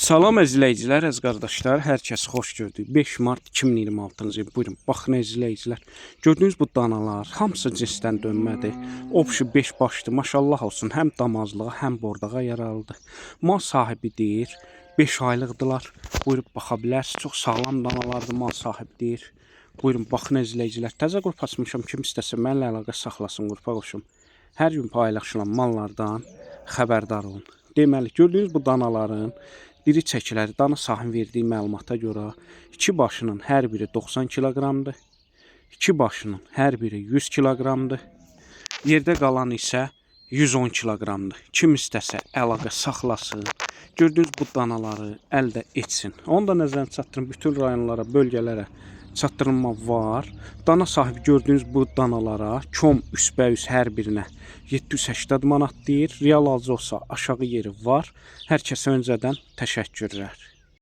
Salam əzizləyicilər, əziz qardaşlar, hər kəs xoş gördük. 5 mart 2026-cı il. Buyurun, baxın əzizləyicilər. Gördüyünüz bu danalar hamısı cinsdən dönmədir. Obşu 5 başdır. Maşallah olsun, həm damazlığa, həm bordağa yaralıdır. Mal sahibi deyir, 5 aylıqdılar. Buyurub baxa bilərsiniz. Çox sağlam danalardır, mal sahibi deyir. Buyurun, baxın əzizləyicilər. Təzə qrup açmışam, kim istəsə mənlə əlaqə saxlasın, qrupa qoşum. Hər gün paylaşılan mallardan xəbərdar olun. Deməli, gördüyünüz bu danaların diri çəkiləri dana sahibinin verdiyi məlumata görə 2 başının hər biri 90 kiloqramdır. 2 başının hər biri 100 kiloqramdır. Yerdə qalan isə 110 kiloqramdır. Kim istəsə əlaqə saxlasın. Gördüyünüz bu danaları əldə etsin. Onu da nəzərə çatdırın, bütün rayonlara, bölgələrə çatdırılma var. Dana sahibi gördüyünüz bu danalara kom üsbə-üs hər birinə 780 manat deyir. Real alıcı olsa aşağı yeri var. Hər kəsə öncədən təşəkkürlər.